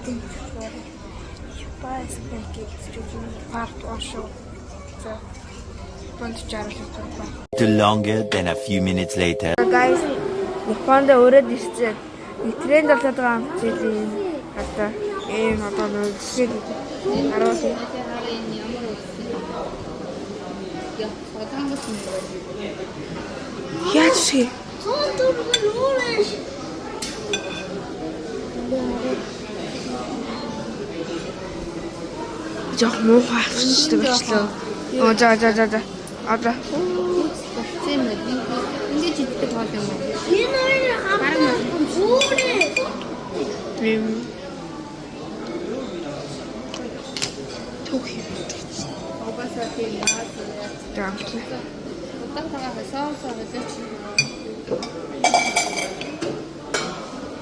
Spice pancakes part also. Longer than a few minutes later. Guys, Японд өрөөд ирсэн. Тренд болоод байгаа юм чилийн одоо ийм одоо нөлсөж харуулъя. Яаж чи? Жох муухай авчдаг болчлоо. За. Одоо. Ингэж идэх бол юм уу? Тохи. Обасаа тийм яа. Danke. Утгатайгаа соосоо гэж.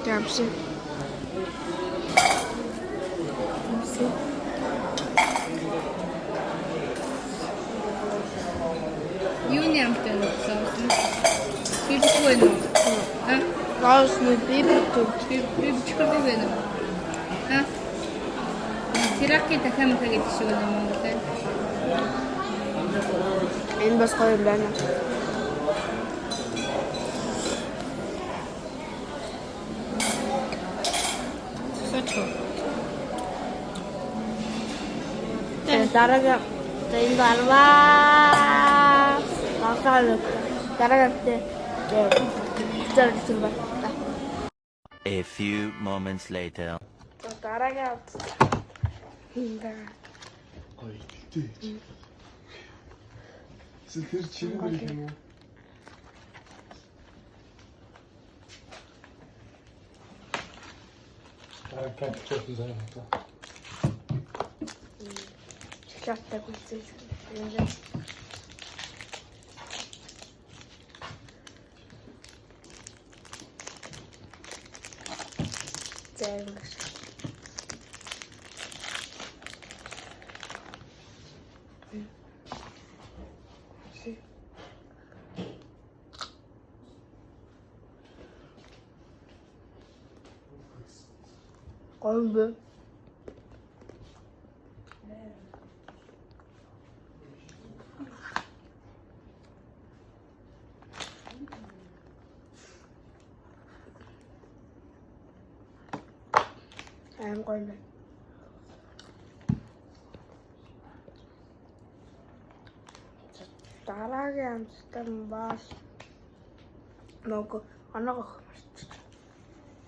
Danke. Юуны амтай соос. Хийхгүй нөө. Раус нэг бибитүү. Бибичгүй байна. Тираки дахиад гэж шиг юм уу те. Энэ бас гоё юм байна. Сочо. Дараагийн энэ гарваа. Дараагийн A few moments later. Дараагийн Ой, тий. Сэлэр чимээ юм уу? Как чёрт занято. шоколадтай үзэл. Зэвгш. Гомбо. I'm going to дараагийн амттай бас нөгөө оноогох марч.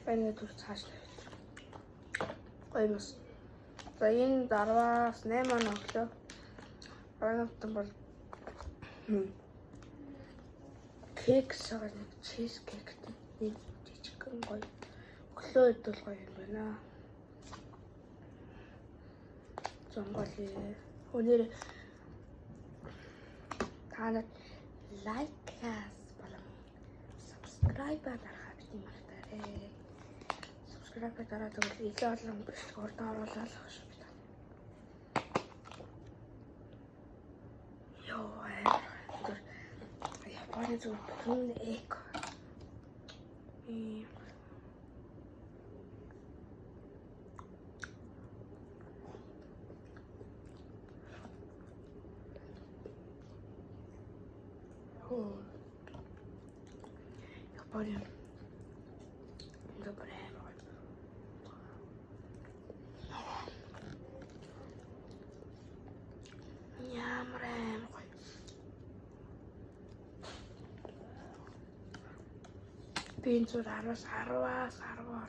Бэнэ түр цааш тавьчих. Гоймос. За энэ дараас 8 он оглоо. Дараагийнх бол кек сага нэг чиз кектэй нэг жижигхэн гоё. Өглөө идэл гоё юм байна. Зонголи өнөр танад лайкас болон subscribe дарахад димартаарэ. Subscribe дараад бол илүү олон бичлэг урдаа оруулаад авах шүү бид. Йоо Японы зөв бүхэн эко. Японы добре. Нямрэм. Пинцур 10-аас 11 оноо.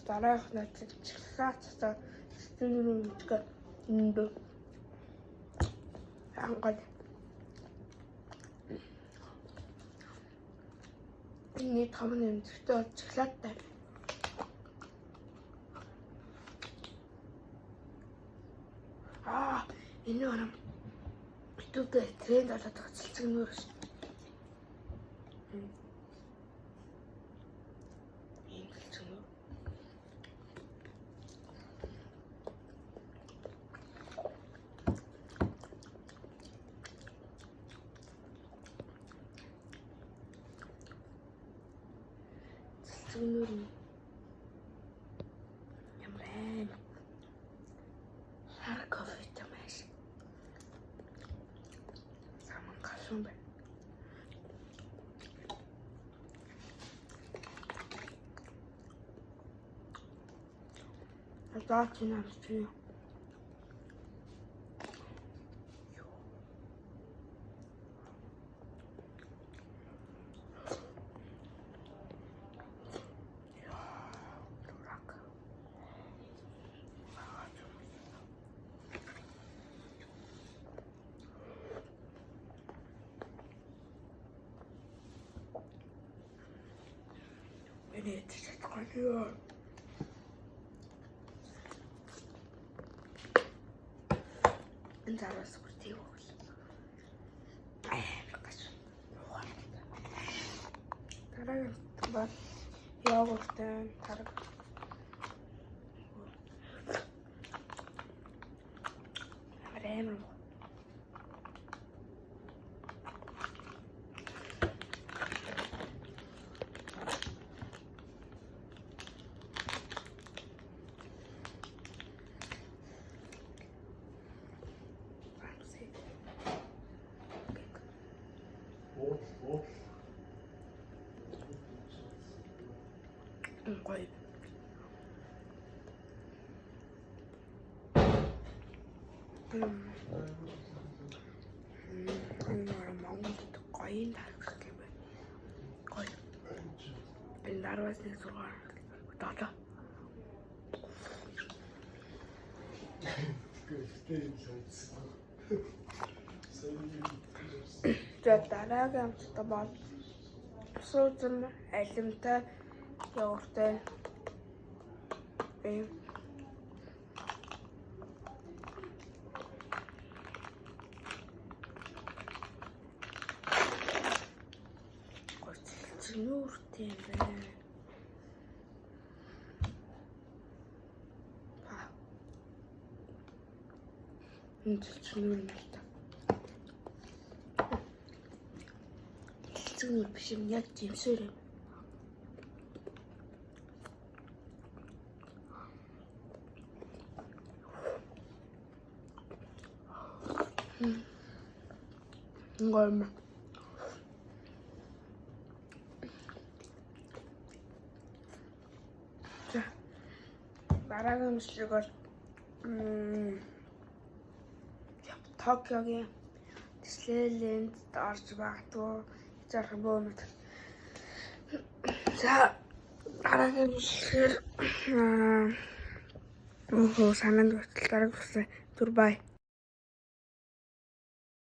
Дараах надад чиглэлцээ системийн үгтэй энд ангад энэ тавны эмзэгтэй чиглэлтэй энэ ором битүүгээ тренд болоод байгаа цэлцгнөр ш. Цэцгнүүр нь ямар айн Харков гэдэг маш саман гашуун байна. Одоо ч намч Ini tidak kaya. Entar seperti itu. Bekas. Karena tempat yogurt dan tarik. Rem. Quite. Mauнд гоё тарих юм байна. Гоё. Энэ дараас нэг зургаар доо. За дараагийн амттай бол сүүзэн алимтай йогурттай ийм нүүртэй юм байна. Энэ нүүр юм байна. Нүүр биш юм яг жимсээр юм. Ngom. За. Дараагийн мэдлэг бол Токиогийн Disneyland орж багтгүй зарах бомт. За дараагийн мэдлэг санаанд батал дараагийн түр бай.